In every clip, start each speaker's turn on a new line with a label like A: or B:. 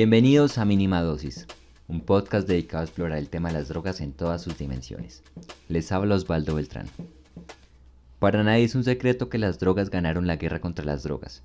A: Bienvenidos a Mínima Dosis, un podcast dedicado a explorar el tema de las drogas en todas sus dimensiones. Les habla Osvaldo Beltrán. Para nadie es un secreto que las drogas ganaron la guerra contra las drogas.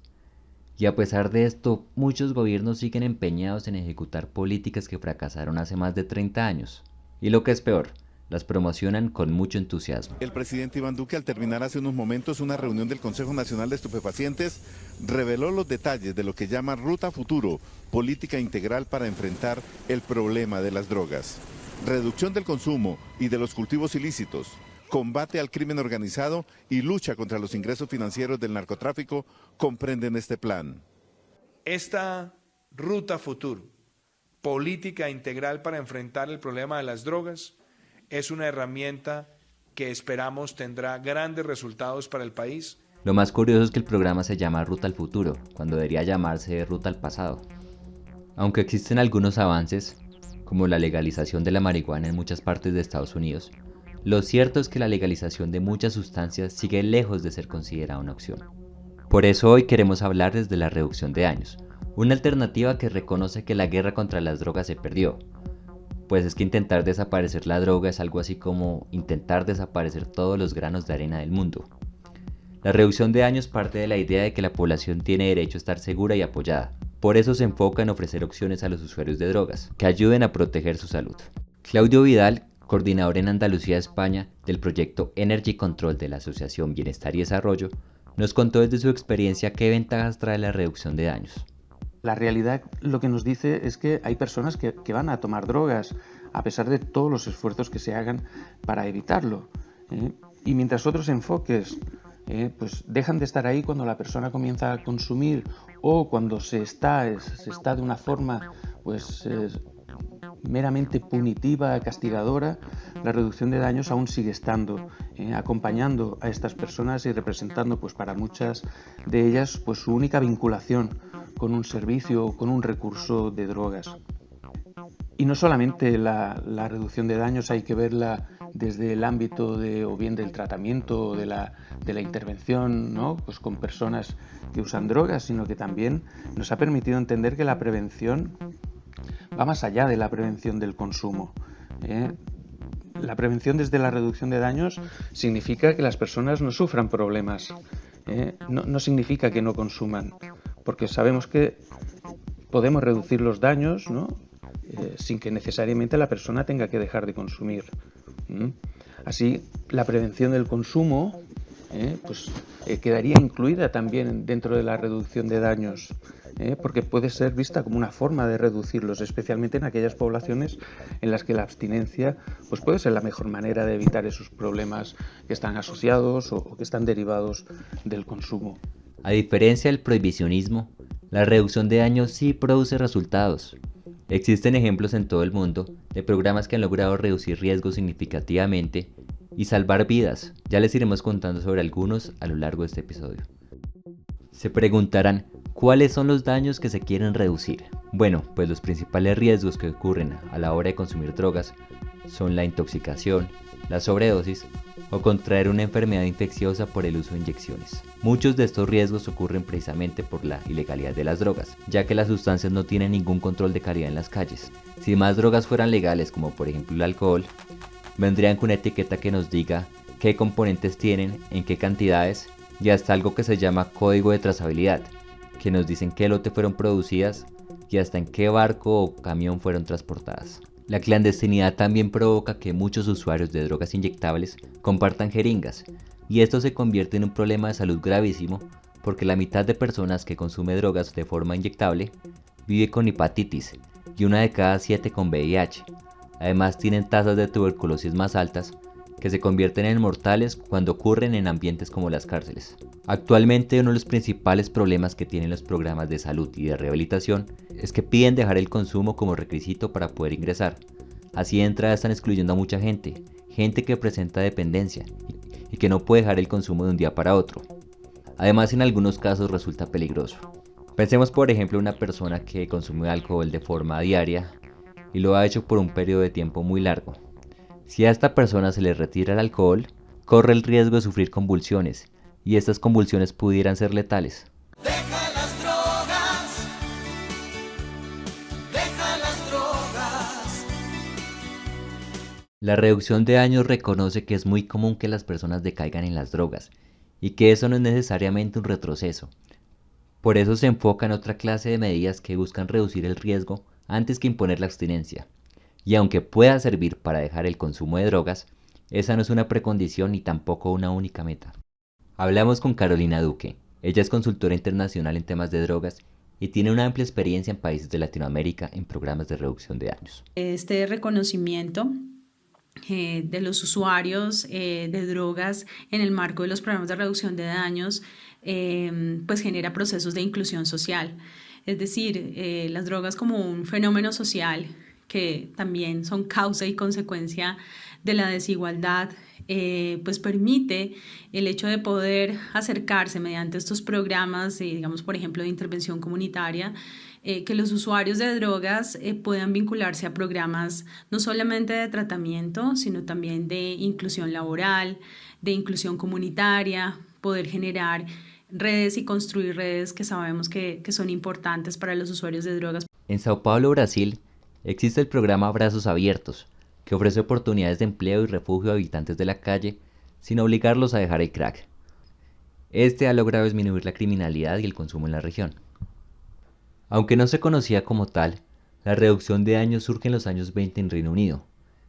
A: Y a pesar de esto, muchos gobiernos siguen empeñados en ejecutar políticas que fracasaron hace más de 30 años. Y lo que es peor, las promocionan con mucho entusiasmo.
B: El presidente Iván Duque, al terminar hace unos momentos una reunión del Consejo Nacional de Estupefacientes, reveló los detalles de lo que llama Ruta Futuro, política integral para enfrentar el problema de las drogas. Reducción del consumo y de los cultivos ilícitos, combate al crimen organizado y lucha contra los ingresos financieros del narcotráfico comprenden este plan.
C: Esta Ruta Futuro, política integral para enfrentar el problema de las drogas, es una herramienta que esperamos tendrá grandes resultados para el país.
A: Lo más curioso es que el programa se llama Ruta al Futuro, cuando debería llamarse Ruta al Pasado. Aunque existen algunos avances, como la legalización de la marihuana en muchas partes de Estados Unidos, lo cierto es que la legalización de muchas sustancias sigue lejos de ser considerada una opción. Por eso hoy queremos hablarles de la reducción de daños, una alternativa que reconoce que la guerra contra las drogas se perdió. Pues es que intentar desaparecer la droga es algo así como intentar desaparecer todos los granos de arena del mundo. La reducción de daños parte de la idea de que la población tiene derecho a estar segura y apoyada. Por eso se enfoca en ofrecer opciones a los usuarios de drogas, que ayuden a proteger su salud. Claudio Vidal, coordinador en Andalucía, España, del proyecto Energy Control de la Asociación Bienestar y Desarrollo, nos contó desde su experiencia qué ventajas trae la reducción de daños.
D: La realidad lo que nos dice es que hay personas que van a tomar drogas, a pesar de todos los esfuerzos que se hagan para evitarlo. Y mientras otros enfoques pues dejan de estar ahí cuando la persona comienza a consumir o cuando se está de una forma meramente punitiva, castigadora, la reducción de daños aún sigue estando, acompañando a estas personas y representando pues para muchas de ellas pues su única vinculación con un servicio o con un recurso de drogas. Y no solamente la reducción de daños hay que verla desde el ámbito o bien del tratamiento o de la intervención, ¿no? Pues con personas que usan drogas, sino que también nos ha permitido entender que la prevención va más allá de la prevención del consumo. La prevención desde la reducción de daños significa que las personas no sufran problemas, no significa que no consuman, porque sabemos que podemos reducir los daños, ¿no? Sin que necesariamente la persona tenga que dejar de consumir. Así, la prevención del consumo quedaría incluida también dentro de la reducción de daños, porque puede ser vista como una forma de reducirlos, especialmente en aquellas poblaciones en las que la abstinencia pues puede ser la mejor manera de evitar esos problemas que están asociados o que están derivados del consumo.
A: A diferencia del prohibicionismo, la reducción de daños sí produce resultados. Existen ejemplos en todo el mundo de programas que han logrado reducir riesgos significativamente y salvar vidas. Ya les iremos contando sobre algunos a lo largo de este episodio. Se preguntarán, ¿cuáles son los daños que se quieren reducir? Bueno, pues los principales riesgos que ocurren a la hora de consumir drogas son la intoxicación, la sobredosis o contraer una enfermedad infecciosa por el uso de inyecciones. Muchos de estos riesgos ocurren precisamente por la ilegalidad de las drogas, ya que las sustancias no tienen ningún control de calidad en las calles. Si más drogas fueran legales, como por ejemplo el alcohol, vendrían con una etiqueta que nos diga qué componentes tienen, en qué cantidades y hasta algo que se llama código de trazabilidad, que nos dicen qué lote fueron producidas y hasta en qué barco o camión fueron transportadas. La clandestinidad también provoca que muchos usuarios de drogas inyectables compartan jeringas, y esto se convierte en un problema de salud gravísimo porque la mitad de personas que consume drogas de forma inyectable vive con hepatitis y 1 de cada 7 con VIH. Además tienen tasas de tuberculosis más altas que se convierten en mortales cuando ocurren en ambientes como las cárceles. Actualmente uno de los principales problemas que tienen los programas de salud y de rehabilitación es que piden dejar el consumo como requisito para poder ingresar. Así de entrada están excluyendo a mucha gente que presenta dependencia y que no puede dejar el consumo de un día para otro. Además en algunos casos resulta peligroso. Pensemos por ejemplo en una persona que consume alcohol de forma diaria y lo ha hecho por un periodo de tiempo muy largo. Si a esta persona se le retira el alcohol, corre el riesgo de sufrir convulsiones, y estas convulsiones pudieran ser letales.
E: Deja las drogas,
A: La reducción de daños reconoce que es muy común que las personas decaigan en las drogas y que eso no es necesariamente un retroceso. Por eso se enfoca en otra clase de medidas que buscan reducir el riesgo antes que imponer la abstinencia. Y aunque pueda servir para dejar el consumo de drogas, esa no es una precondición ni tampoco una única meta. Hablamos con Carolina Duque. Ella es consultora internacional en temas de drogas y tiene una amplia experiencia en países de Latinoamérica en programas de reducción de daños.
E: Este reconocimiento de los usuarios de drogas en el marco de los programas de reducción de daños pues genera procesos de inclusión social. Es decir, las drogas como un fenómeno social que también son causa y consecuencia de la desigualdad, pues permite el hecho de poder acercarse mediante estos programas, digamos por ejemplo de intervención comunitaria, que los usuarios de drogas puedan vincularse a programas no solamente de tratamiento, sino también de inclusión laboral, de inclusión comunitaria, poder generar redes y construir redes que sabemos que son importantes para los usuarios de drogas.
A: En Sao Paulo, Brasil, existe el programa Brazos Abiertos, que ofrece oportunidades de empleo y refugio a habitantes de la calle sin obligarlos a dejar el crack. Este ha logrado disminuir la criminalidad y el consumo en la región. Aunque no se conocía como tal, la reducción de daños surge en los años 20 en Reino Unido.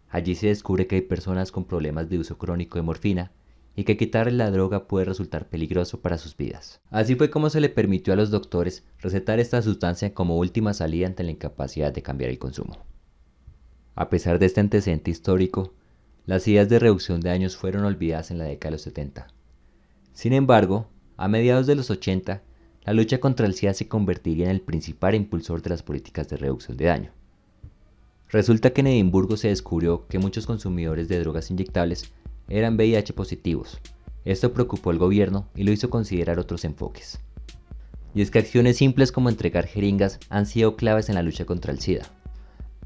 A: Allí se descubre que hay personas con problemas de uso crónico de morfina y que quitarle la droga puede resultar peligroso para sus vidas. Así fue como se le permitió a los doctores recetar esta sustancia como última salida ante la incapacidad de cambiar el consumo. A pesar de este antecedente histórico, las ideas de reducción de daños fueron olvidadas en la década de los 70. Sin embargo, a mediados de los 80, la lucha contra el SIDA se convertiría en el principal impulsor de las políticas de reducción de daño. Resulta que en Edimburgo se descubrió que muchos consumidores de drogas inyectables eran VIH positivos. Esto preocupó al gobierno y lo hizo considerar otros enfoques. Y es que acciones simples como entregar jeringas han sido claves en la lucha contra el SIDA.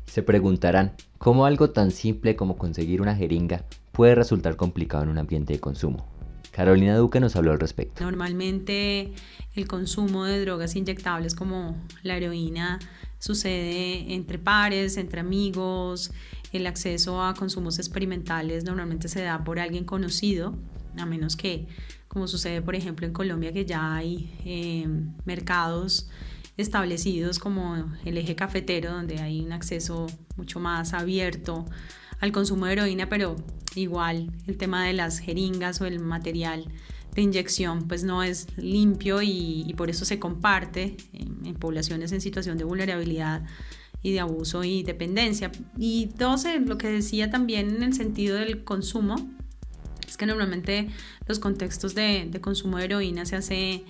A: Se preguntarán, ¿cómo algo tan simple como conseguir una jeringa puede resultar complicado en un ambiente de consumo? Carolina Duque nos habló al respecto.
E: Normalmente el consumo de drogas inyectables como la heroína sucede entre pares, entre amigos. El acceso a consumos experimentales normalmente se da por alguien conocido, a menos que, como sucede por ejemplo en Colombia, que ya hay mercados establecidos como el eje cafetero, donde hay un acceso mucho más abierto al consumo de heroína, pero igual el tema de las jeringas o el material de inyección pues no es limpio y por eso se comparte en poblaciones en situación de vulnerabilidad y de abuso y dependencia. Y todo lo que decía también en el sentido del consumo es que normalmente los contextos de consumo de heroína se hace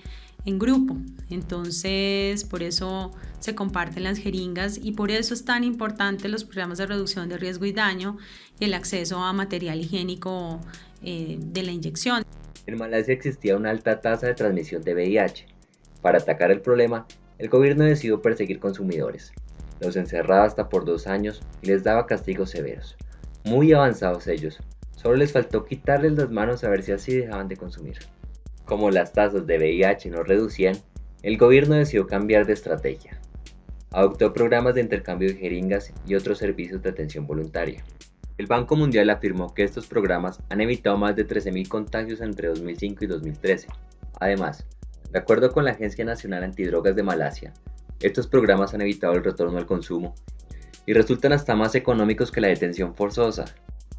E: en grupo, entonces por eso se comparten las jeringas y por eso es tan importante los programas de reducción de riesgo y daño y el acceso a material higiénico de la inyección.
A: En Malasia existía una alta tasa de transmisión de VIH. Para atacar el problema, el gobierno decidió perseguir consumidores. Los encerraba hasta por 2 años y les daba castigos severos. Muy avanzados ellos, solo les faltó quitarles las manos a ver si así dejaban de consumir. Como las tasas de VIH no reducían, el gobierno decidió cambiar de estrategia. Adoptó programas de intercambio de jeringas y otros servicios de atención voluntaria. El Banco Mundial afirmó que estos programas han evitado más de 13.000 contagios entre 2005 y 2013. Además, de acuerdo con la Agencia Nacional Antidrogas de Malasia, estos programas han evitado el retorno al consumo y resultan hasta más económicos que la detención forzosa.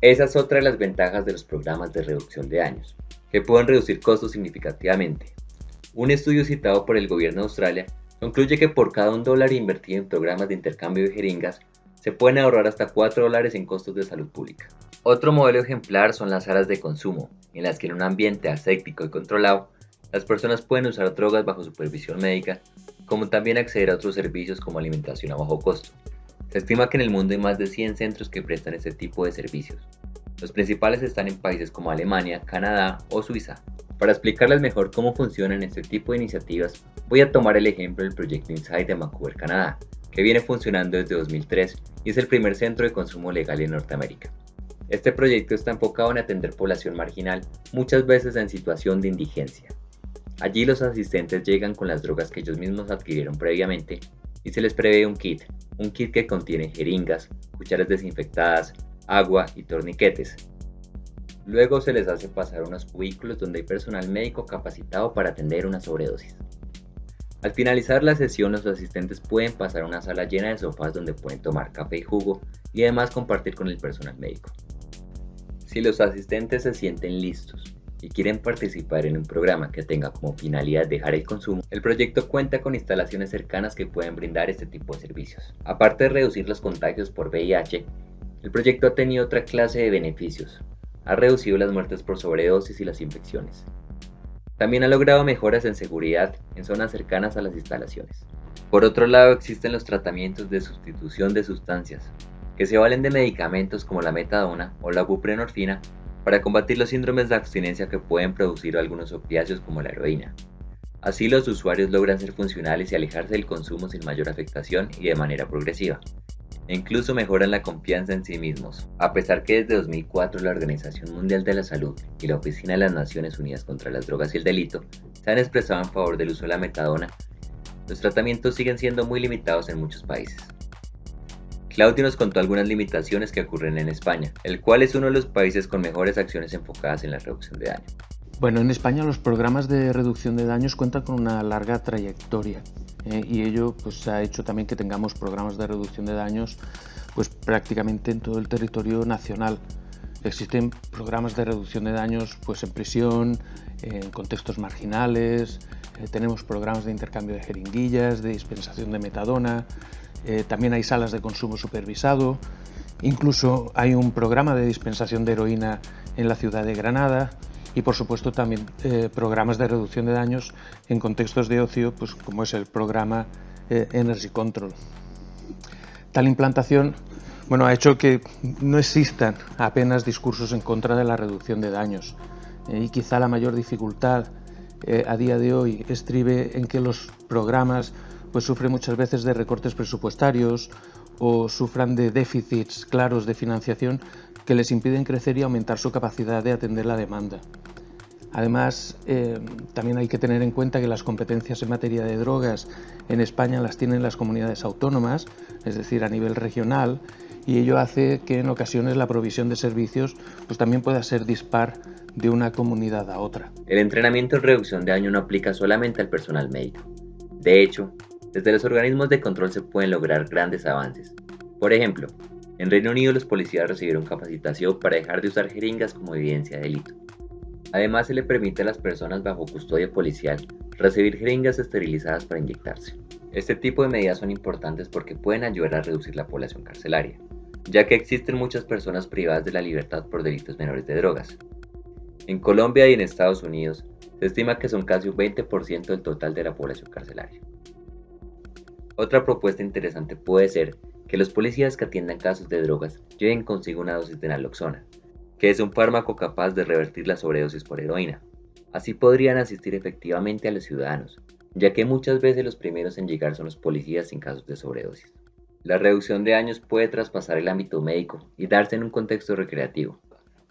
A: Esa es otra de las ventajas de los programas de reducción de daños, que pueden reducir costos significativamente. Un estudio citado por el gobierno de Australia concluye que por cada $1 invertido en programas de intercambio de jeringas, se pueden ahorrar hasta $4 en costos de salud pública. Otro modelo ejemplar son las salas de consumo, en las que en un ambiente aséptico y controlado, las personas pueden usar drogas bajo supervisión médica, como también acceder a otros servicios como alimentación a bajo costo. Se estima que en el mundo hay más de 100 centros que prestan este tipo de servicios. Los principales están en países como Alemania, Canadá o Suiza. Para explicarles mejor cómo funcionan este tipo de iniciativas, voy a tomar el ejemplo del proyecto Inside de Vancouver, Canadá, que viene funcionando desde 2003 y es el primer centro de consumo legal en Norteamérica. Este proyecto está enfocado en atender población marginal, muchas veces en situación de indigencia. Allí los asistentes llegan con las drogas que ellos mismos adquirieron previamente y se les prevé un kit que contiene jeringas, cucharas desinfectadas, agua y torniquetes. Luego se les hace pasar a unos cubículos donde hay personal médico capacitado para atender una sobredosis. Al finalizar la sesión, los asistentes pueden pasar a una sala llena de sofás donde pueden tomar café y jugo y además compartir con el personal médico. Si los asistentes se sienten listos y quieren participar en un programa que tenga como finalidad dejar el consumo, el proyecto cuenta con instalaciones cercanas que pueden brindar este tipo de servicios. Aparte de reducir los contagios por VIH, el proyecto ha tenido otra clase de beneficios. Ha reducido las muertes por sobredosis y las infecciones. También ha logrado mejoras en seguridad en zonas cercanas a las instalaciones. Por otro lado, existen los tratamientos de sustitución de sustancias, que se valen de medicamentos como la metadona o la buprenorfina para combatir los síndromes de abstinencia que pueden producir algunos opiáceos como la heroína. Así los usuarios logran ser funcionales y alejarse del consumo sin mayor afectación y de manera progresiva. E incluso mejoran la confianza en sí mismos, a pesar que desde 2004 la Organización Mundial de la Salud y la Oficina de las Naciones Unidas contra las Drogas y el Delito se han expresado en favor del uso de la metadona. Los tratamientos siguen siendo muy limitados en muchos países. Claudio nos contó algunas limitaciones que ocurren en España, el cual es uno de los países con mejores acciones enfocadas en la reducción de daño.
D: Bueno, en España los programas de reducción de daños cuentan con una larga trayectoria y ello pues ha hecho también que tengamos programas de reducción de daños pues prácticamente en todo el territorio nacional. Existen programas de reducción de daños pues en prisión, en contextos marginales, tenemos programas de intercambio de jeringuillas, de dispensación de metadona, también hay salas de consumo supervisado, incluso hay un programa de dispensación de heroína en la ciudad de Granada y por supuesto también programas de reducción de daños en contextos de ocio, pues como es el programa Energy Control. Tal implantación ha hecho que no existan apenas discursos en contra de la reducción de daños y quizá la mayor dificultad a día de hoy estribe en que los programas pues sufren muchas veces de recortes presupuestarios o sufran de déficits claros de financiación que les impiden crecer y aumentar su capacidad de atender la demanda. Además, también hay que tener en cuenta que las competencias en materia de drogas en España las tienen las comunidades autónomas, es decir, a nivel regional, y ello hace que en ocasiones la provisión de servicios pues también pueda ser dispar de una comunidad a otra.
A: El entrenamiento en reducción de daño no aplica solamente al personal médico. De hecho, desde los organismos de control se pueden lograr grandes avances. Por ejemplo, en Reino Unido los policías recibieron capacitación para dejar de usar jeringas como evidencia de delito. Además, se le permite a las personas bajo custodia policial recibir jeringas esterilizadas para inyectarse. Este tipo de medidas son importantes porque pueden ayudar a reducir la población carcelaria, ya que existen muchas personas privadas de la libertad por delitos menores de drogas. En Colombia y en Estados Unidos, se estima que son casi un 20% del total de la población carcelaria. Otra propuesta interesante puede ser que los policías que atiendan casos de drogas lleven consigo una dosis de naloxona, que es un fármaco capaz de revertir la sobredosis por heroína. Así podrían asistir efectivamente a los ciudadanos, ya que muchas veces los primeros en llegar son los policías en casos de sobredosis. La reducción de daños puede traspasar el ámbito médico y darse en un contexto recreativo,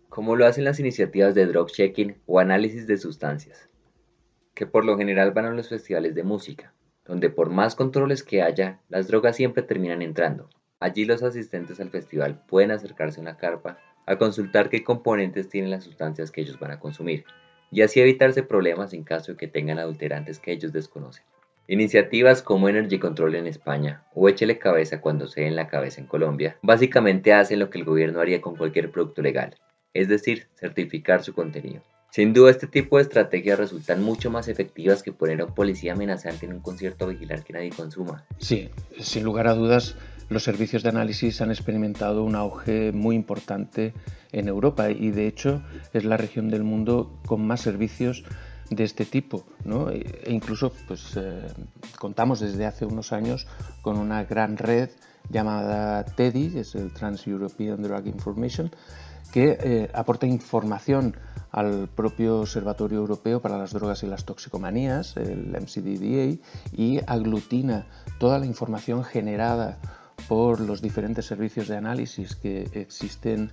A: como lo hacen las iniciativas de drug checking o análisis de sustancias, que por lo general van a los festivales de música, donde por más controles que haya, las drogas siempre terminan entrando. Allí los asistentes al festival pueden acercarse a una carpa a consultar qué componentes tienen las sustancias que ellos van a consumir, y así evitarse problemas en caso de que tengan adulterantes que ellos desconocen. Iniciativas como Energy Control en España o Échele Cabeza cuando se den la cabeza en Colombia, básicamente hacen lo que el gobierno haría con cualquier producto legal, es decir, certificar su contenido. Sin duda, este tipo de estrategias resultan mucho más efectivas que poner a un policía amenazante en un concierto a vigilar que nadie consuma.
D: Sí, sin lugar a dudas, los servicios de análisis han experimentado un auge muy importante en Europa y de hecho es la región del mundo con más servicios de este tipo, ¿no? E incluso contamos desde hace unos años con una gran red llamada TEDI, que es el Trans-European Drug Information, que aporta información al propio Observatorio Europeo para las Drogas y las Toxicomanías, el MCDDA, y aglutina toda la información generada por los diferentes servicios de análisis que existen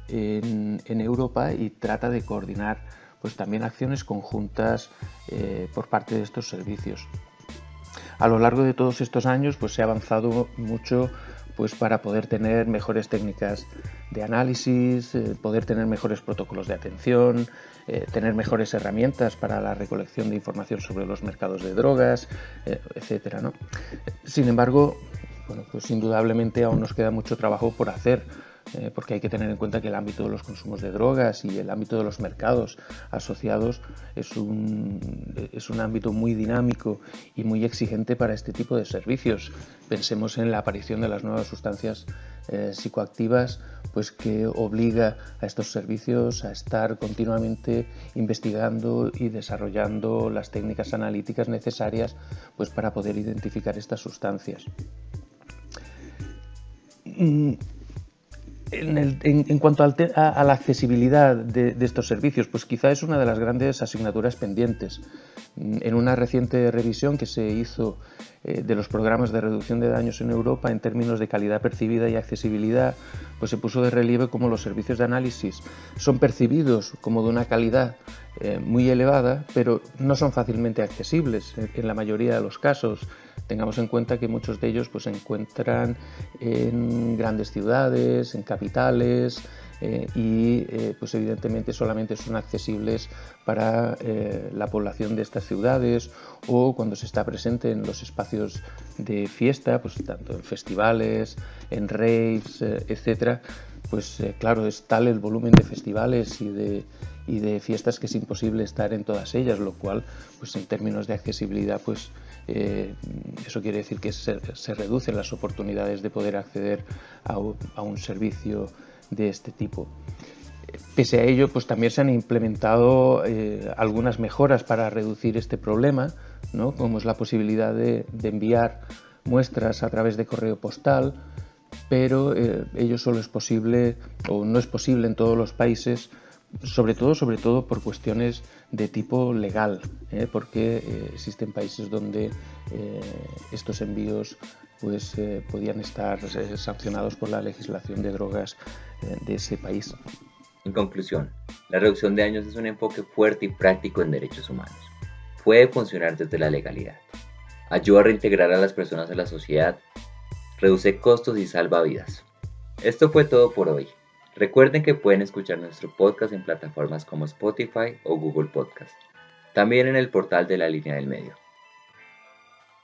D: en Europa y trata de coordinar pues también acciones conjuntas por parte de estos servicios. A lo largo de todos estos años pues se ha avanzado mucho pues para poder tener mejores técnicas de análisis, poder tener mejores protocolos de atención, tener mejores herramientas para la recolección de información sobre los mercados de drogas, etcétera, ¿no? Sin embargo, bueno, pues indudablemente aún nos queda mucho trabajo por hacer, porque hay que tener en cuenta que el ámbito de los consumos de drogas y el ámbito de los mercados asociados es un ámbito muy dinámico y muy exigente para este tipo de servicios. Pensemos en la aparición de las nuevas sustancias psicoactivas, pues que obliga a estos servicios a estar continuamente investigando y desarrollando las técnicas analíticas necesarias, pues para poder identificar estas sustancias. En cuanto a la accesibilidad de estos servicios, pues quizá es una de las grandes asignaturas pendientes. En una reciente revisión que se hizo de los programas de reducción de daños en Europa en términos de calidad percibida y accesibilidad, pues se puso de relieve cómo los servicios de análisis son percibidos como de una calidad muy elevada, pero no son fácilmente accesibles en la mayoría de los casos. Tengamos en cuenta que muchos de ellos pues, se encuentran en grandes ciudades, en capitales, y pues evidentemente solamente son accesibles para la población de estas ciudades, o cuando se está presente en los espacios de fiesta, pues tanto en festivales, en raves, etcétera. Pues claro, es tal el volumen de festivales y de fiestas que es imposible estar en todas ellas, lo cual pues en términos de accesibilidad pues eso quiere decir que se reducen las oportunidades de poder acceder a un servicio de este tipo. Pese a ello, pues también se han implementado algunas mejoras para reducir este problema, ¿no? Como es la posibilidad de enviar muestras a través de correo postal, pero ello solo es posible o no es posible en todos los países, sobre todo por cuestiones de tipo legal, porque existen países donde estos envíos pues podían estar sancionados por la legislación de drogas de ese país.
A: En conclusión, la reducción de daños es un enfoque fuerte y práctico en derechos humanos. Puede funcionar desde la legalidad. Ayuda a reintegrar a las personas a la sociedad, reduce costos y salva vidas. Esto fue todo por hoy. Recuerden que pueden escuchar nuestro podcast en plataformas como Spotify o Google Podcast. También en el portal de La Línea del Medio.